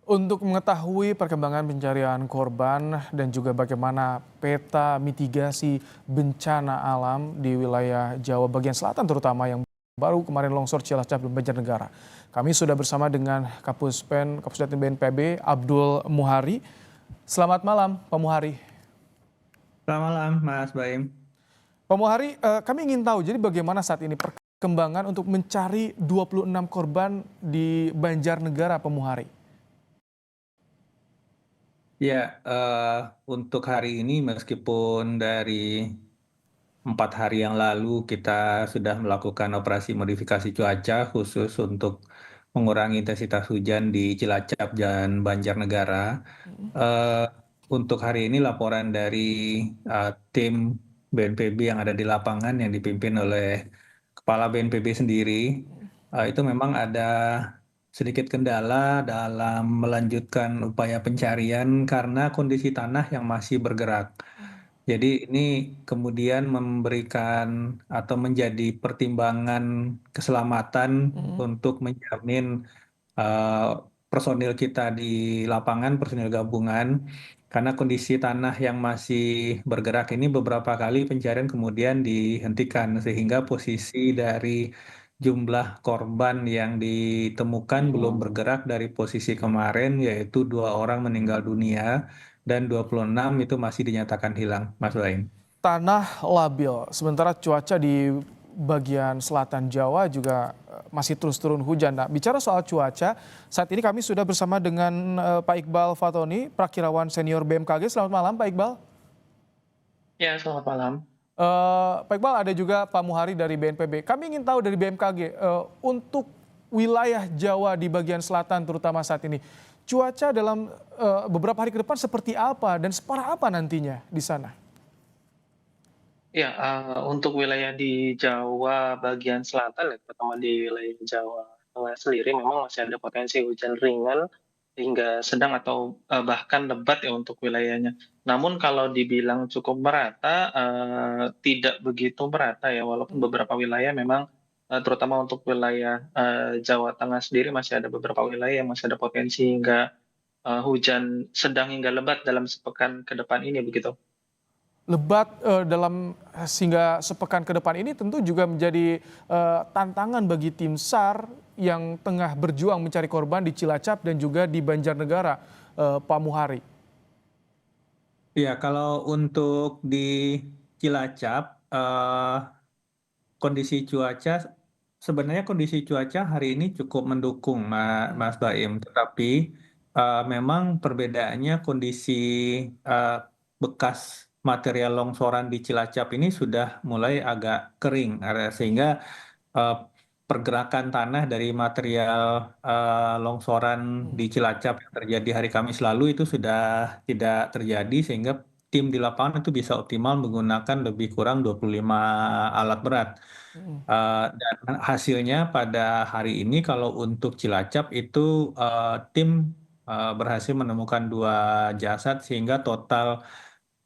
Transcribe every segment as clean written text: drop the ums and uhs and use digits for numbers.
Untuk mengetahui perkembangan pencarian korban dan juga bagaimana peta mitigasi bencana alam di wilayah Jawa bagian selatan terutama yang baru kemarin longsor Cilacap dan Banjarnegara. Kami sudah bersama dengan Kapus Datin BNPB Abdul Muhari. Selamat malam Pak Muhari. Selamat malam, Mas Baim. Pak Muhari, kami ingin tahu jadi bagaimana saat ini perkembangan untuk mencari 26 korban di Banjarnegara Pak Muhari. Ya, untuk hari ini meskipun dari 4 hari yang lalu kita sudah melakukan operasi modifikasi cuaca khusus untuk mengurangi intensitas hujan di Cilacap dan Banjarnegara. Eh, untuk hari ini laporan dari tim BNPB yang ada di lapangan yang dipimpin oleh Kepala BNPB sendiri, itu memang ada sedikit kendala dalam melanjutkan upaya pencarian karena kondisi tanah yang masih bergerak. Jadi ini kemudian memberikan atau menjadi pertimbangan keselamatan untuk menjamin eh, personil kita di lapangan, personil gabungan, karena kondisi tanah yang masih bergerak ini beberapa kali pencarian kemudian dihentikan sehingga posisi dari jumlah korban yang ditemukan belum bergerak dari posisi kemarin, yaitu 2 orang meninggal dunia dan 26 itu masih dinyatakan hilang, Mas Baim. Tanah labil, sementara cuaca di bagian selatan Jawa juga masih terus turun hujan. Nah, bicara soal cuaca, saat ini kami sudah bersama dengan Pak Iqbal Fatoni, Prakirawan Senior BMKG. Selamat malam Pak Iqbal. Ya, selamat malam. Pak Iqbal, ada juga Pak Muhari dari BNPB. Kami ingin tahu dari BMKG, untuk wilayah Jawa di bagian selatan terutama saat ini, cuaca dalam beberapa hari ke depan seperti apa dan separah apa nantinya di sana? Ya, untuk wilayah di Jawa bagian selatan ya, terutama di wilayah Jawa Tengah sendiri memang masih ada potensi hujan ringan hingga sedang atau, bahkan lebat ya untuk wilayahnya. Namun kalau dibilang cukup merata, tidak begitu merata ya, walaupun beberapa wilayah memang, terutama untuk wilayah, Jawa Tengah sendiri masih ada beberapa wilayah yang masih ada potensi hingga, hujan sedang hingga lebat dalam sepekan ke depan ini, begitu. Lebat dalam sehingga sepekan ke depan ini tentu juga menjadi tantangan bagi tim SAR yang tengah berjuang mencari korban di Cilacap dan juga di Banjarnegara, Pak Muhari. Ya, kalau untuk di Cilacap, kondisi cuaca sebenarnya kondisi cuaca hari ini cukup mendukung, Mas Baim. Tetapi memang perbedaannya kondisi eh, bekas material longsoran di Cilacap ini sudah mulai agak kering, sehingga eh, pergerakan tanah dari material longsoran di Cilacap yang terjadi hari Kamis lalu itu sudah tidak terjadi sehingga tim di lapangan itu bisa optimal menggunakan lebih kurang 25 alat berat. Dan hasilnya pada hari ini kalau untuk Cilacap itu tim berhasil menemukan 2 jasad sehingga total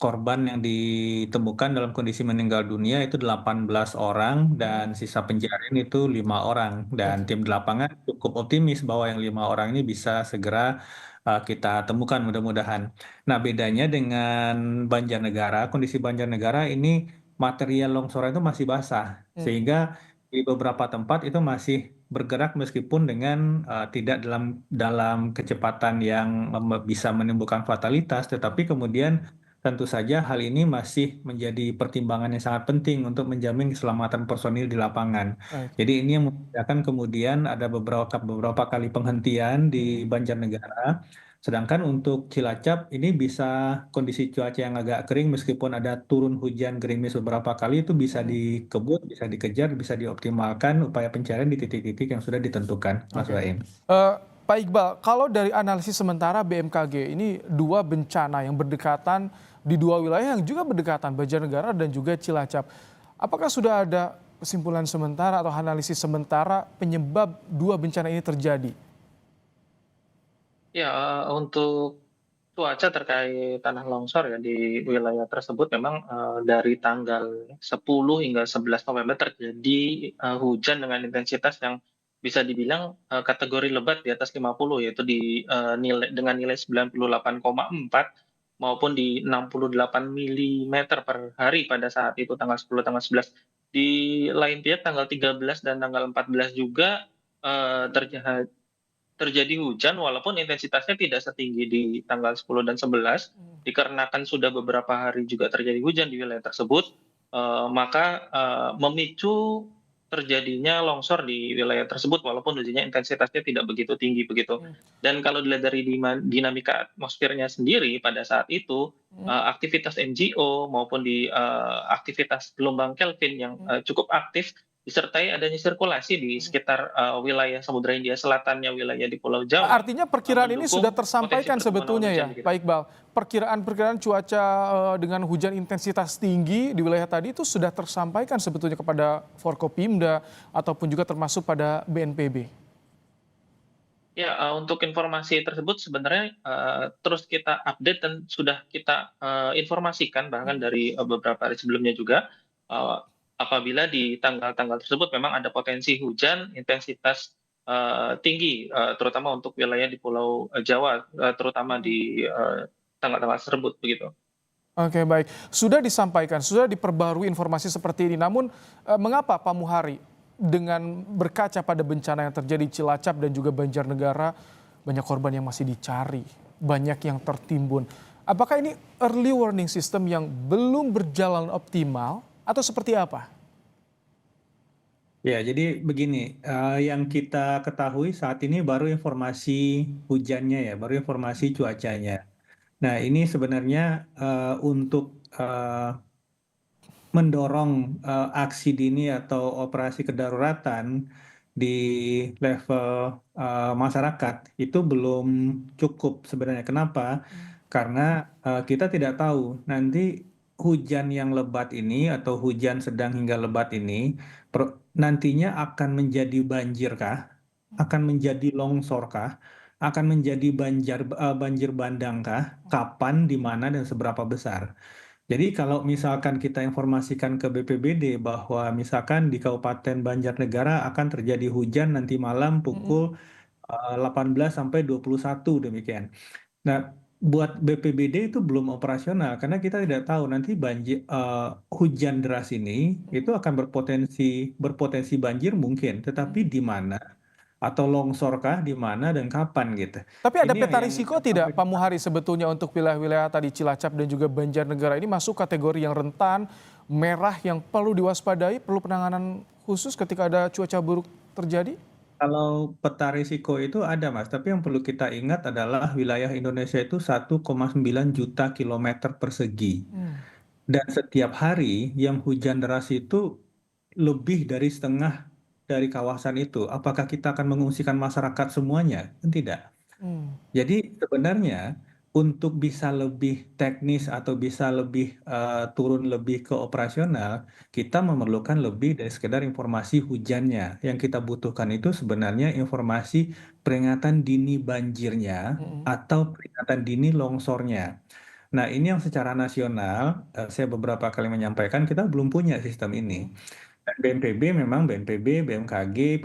korban yang ditemukan dalam kondisi meninggal dunia itu 18 orang dan sisa pencarian itu 5 orang. Dan tim di lapangan cukup optimis bahwa yang 5 orang ini bisa segera kita temukan mudah-mudahan. Nah, bedanya dengan Banjarnegara, kondisi Banjarnegara ini material longsoran itu masih basah sehingga di beberapa tempat itu masih bergerak meskipun dengan tidak dalam dalam kecepatan yang bisa menimbulkan fatalitas, tetapi kemudian tentu saja hal ini masih menjadi pertimbangan yang sangat penting untuk menjamin keselamatan personil di lapangan. Baik. Jadi ini yang membedakan kemudian ada beberapa kali penghentian di Banjarnegara. Sedangkan untuk Cilacap ini bisa kondisi cuaca yang agak kering meskipun ada turun hujan gerimis beberapa kali itu bisa dikebut, bisa dikejar, bisa dioptimalkan upaya pencarian di titik-titik yang sudah ditentukan, Mas Oke. Baim. Pak Iqbal, kalau dari analisis sementara BMKG ini dua bencana yang berdekatan di dua wilayah yang juga berdekatan, Banjarnegara dan juga Cilacap. Apakah sudah ada kesimpulan sementara atau analisis sementara penyebab dua bencana ini terjadi? Ya, untuk cuaca terkait tanah longsor ya di wilayah tersebut memang, dari tanggal 10 hingga 11 November terjadi, hujan dengan intensitas yang bisa dibilang kategori lebat di atas 50, yaitu dengan nilai 98,4 maupun di 68 milimeter per hari pada saat itu tanggal 10, tanggal 11. Di lain pihak tanggal 13 dan tanggal 14 juga terjadi hujan walaupun intensitasnya tidak setinggi di tanggal 10 dan 11, dikarenakan sudah beberapa hari juga terjadi hujan di wilayah tersebut, maka memicu terjadinya longsor di wilayah tersebut walaupun hujannya intensitasnya tidak begitu tinggi begitu. Hmm. Dan kalau dilihat dari dinamika atmosfernya sendiri pada saat itu, Hmm. aktivitas NGO maupun aktivitas gelombang Kelvin yang cukup aktif disertai adanya sirkulasi di sekitar wilayah Samudra Hindia Selatannya, wilayah di Pulau Jawa, Artinya perkiraan ini sudah mendukung potensi tersampaikan pertumbuhan awan sebetulnya ya, hujan begitu. Pak Iqbal. Perkiraan-perkiraan cuaca dengan hujan intensitas tinggi di wilayah tadi itu sudah tersampaikan sebetulnya kepada Forkopimda ataupun juga termasuk pada BNPB. Ya, untuk informasi tersebut sebenarnya terus kita update dan sudah kita informasikan bahkan dari beberapa hari sebelumnya juga, apabila di tanggal-tanggal tersebut memang ada potensi hujan intensitas tinggi, terutama untuk wilayah di Pulau Jawa, terutama di tanggal-tanggal tersebut begitu. Oke, baik. Sudah disampaikan, sudah diperbarui informasi seperti ini. Namun mengapa Pak Muhari dengan berkaca pada bencana yang terjadi di Cilacap dan juga Banjarnegara, banyak korban yang masih dicari, banyak yang tertimbun. Apakah ini early warning system yang belum berjalan optimal atau seperti apa? Ya, jadi begini, yang kita ketahui saat ini baru informasi hujannya ya, baru informasi cuacanya. Nah, ini sebenarnya untuk mendorong aksi dini atau operasi kedaruratan di level masyarakat itu belum cukup sebenarnya. Kenapa? Karena kita tidak tahu nanti hujan yang lebat ini atau hujan sedang hingga lebat ini nantinya akan menjadi banjir kah? Akan menjadi longsor kah? Akan menjadi banjir bandang kah? Kapan, di mana, dan seberapa besar? Jadi kalau misalkan kita informasikan ke BPBD bahwa misalkan di Kabupaten Banjarnegara akan terjadi hujan nanti malam pukul 18 sampai 21 demikian. Nah, buat BPBD itu belum operasional karena kita tidak tahu nanti hujan deras ini itu akan berpotensi banjir mungkin, tetapi di mana atau longsorkah di mana dan kapan gitu. Tapi ada Ini peta yang risiko tidak Pak Muhari sebetulnya untuk wilayah-wilayah tadi Cilacap dan juga Banjarnegara ini masuk kategori yang rentan, merah yang perlu diwaspadai, perlu penanganan khusus ketika ada cuaca buruk terjadi? Kalau peta risiko itu ada, Mas, tapi yang perlu kita ingat adalah wilayah Indonesia itu 1,9 juta kilometer persegi. Dan setiap hari yang hujan deras itu lebih dari setengah dari kawasan itu. Apakah kita akan mengungsikan masyarakat semuanya? Kan tidak. Jadi sebenarnya untuk bisa lebih teknis atau bisa lebih turun lebih ke operasional, kita memerlukan lebih dari sekedar informasi hujannya. Yang kita butuhkan itu sebenarnya informasi peringatan dini banjirnya atau peringatan dini longsornya. Nah, ini yang secara nasional, saya beberapa kali menyampaikan kita belum punya sistem ini. BNPB memang BNPB, BMKG,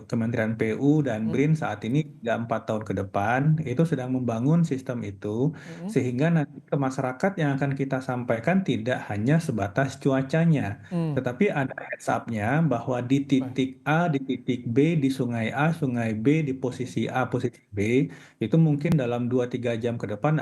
Kementerian PU dan BRIN saat ini 4 tahun ke depan itu sedang membangun sistem itu sehingga nanti ke masyarakat yang akan kita sampaikan tidak hanya sebatas cuacanya, tetapi ada heads up-nya bahwa di titik A, di titik B, di sungai A, sungai B, di posisi A, posisi B itu mungkin dalam 2-3 jam ke depan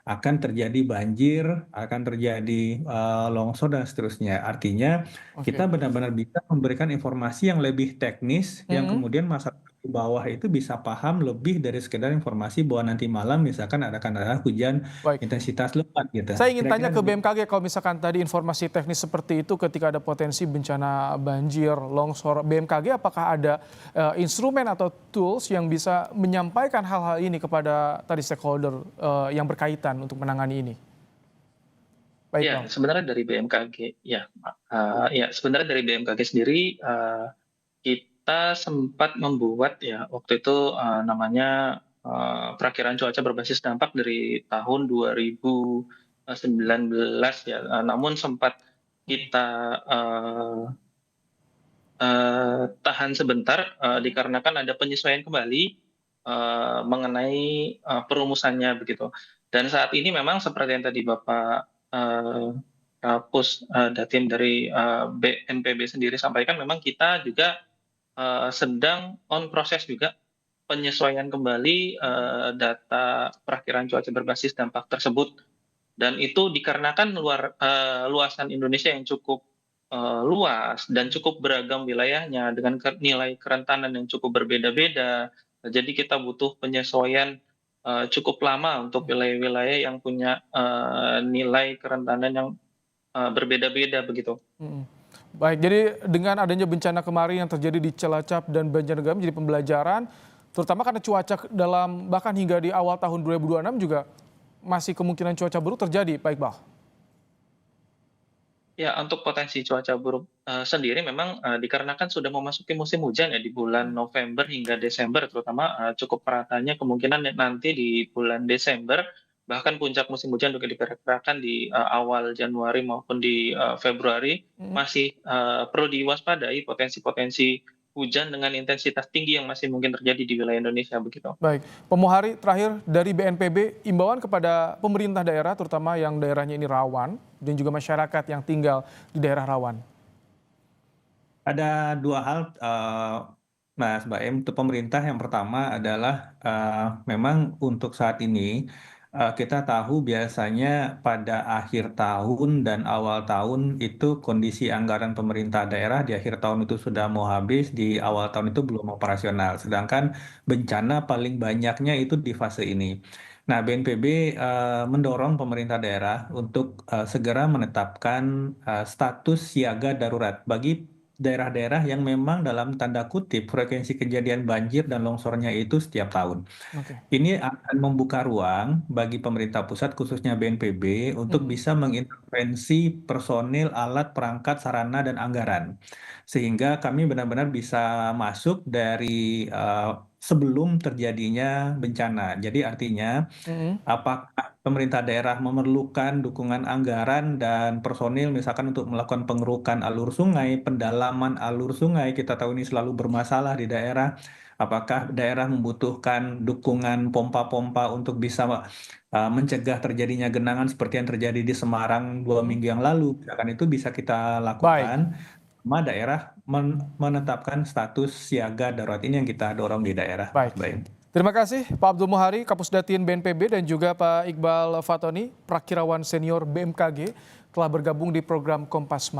akan terjadi banjir, akan terjadi longsor dan seterusnya. Artinya kita Oke. benar-benar bisa memberikan informasi yang lebih teknis yang kemudian masyarakat di bawah itu bisa paham lebih dari sekedar informasi bahwa nanti malam misalkan akan ada hujan Baik. intensitas lebat gitu. Saya ingin tanya Kira-kira ke demikian. BMKG kalau misalkan tadi informasi teknis seperti itu ketika ada potensi bencana banjir, longsor, BMKG apakah ada instrumen atau tools yang bisa menyampaikan hal-hal ini kepada tadi stakeholder yang berkaitan untuk menangani ini? Baik, Ya, Bang. sebenarnya dari BMKG, sebenarnya dari BMKG sendiri kita sempat membuat ya waktu itu namanya perakiraan cuaca berbasis dampak dari tahun 2019 ya. Namun sempat kita tahan sebentar dikarenakan ada penyesuaian kembali mengenai perumusannya begitu. Dan saat ini memang seperti yang tadi Bapak Datim dari BNPB sendiri sampaikan, memang kita juga sedang on proses juga penyesuaian kembali data perakiraan cuaca berbasis dampak tersebut. Dan itu dikarenakan luasan Indonesia yang cukup luas dan cukup beragam wilayahnya dengan nilai kerentanan yang cukup berbeda-beda. Jadi kita butuh penyesuaian cukup lama untuk wilayah-wilayah yang punya nilai kerentanan yang berbeda-beda begitu. Baik, jadi dengan adanya bencana kemarin yang terjadi di Cilacap dan Banjarnegara menjadi pembelajaran, terutama karena cuaca dalam bahkan hingga di awal tahun 2026 juga masih kemungkinan cuaca buruk terjadi, Pak Iqbal. Ya, untuk potensi cuaca buruk sendiri memang dikarenakan sudah memasuki musim hujan ya di bulan November hingga Desember, terutama cukup meratanya kemungkinan nanti di bulan Desember, bahkan puncak musim hujan juga diperkirakan di awal Januari maupun di Februari, masih perlu diwaspadai potensi-potensi hujan dengan intensitas tinggi yang masih mungkin terjadi di wilayah Indonesia begitu. Baik, Pak Muhari, terakhir dari BNPB, imbauan kepada pemerintah daerah, terutama yang daerahnya ini rawan, dan juga masyarakat yang tinggal di daerah rawan. Ada dua hal, Mas Baim. Untuk pemerintah yang pertama adalah memang untuk saat ini kita tahu biasanya pada akhir tahun dan awal tahun itu kondisi anggaran pemerintah daerah di akhir tahun itu sudah mau habis, di awal tahun itu belum operasional. Sedangkan bencana paling banyaknya itu di fase ini. Nah, BNPB mendorong pemerintah daerah untuk segera menetapkan status siaga darurat bagi daerah-daerah yang memang dalam tanda kutip frekuensi kejadian banjir dan longsornya itu setiap tahun. Oke. Ini akan membuka ruang bagi pemerintah pusat khususnya BNPB untuk bisa mengintervensi personil, alat, perangkat, sarana, dan anggaran. Sehingga kami benar-benar bisa masuk dari sebelum terjadinya bencana. Jadi artinya apakah pemerintah daerah memerlukan dukungan anggaran dan personil misalkan untuk melakukan pengerukan alur sungai, pendalaman alur sungai, kita tahu ini selalu bermasalah di daerah. Apakah daerah membutuhkan dukungan pompa-pompa untuk bisa mencegah terjadinya genangan seperti yang terjadi di Semarang 2 minggu yang lalu? Misalkan itu bisa kita Baik, lakukan. Sama daerah menetapkan status siaga darurat ini yang kita dorong di daerah. baik. Baik. Terima kasih Pak Abdul Muhari, Kapusdatin BNPB, dan juga Pak Iqbal Fatoni, Prakirawan Senior BMKG, telah bergabung di program Kompas.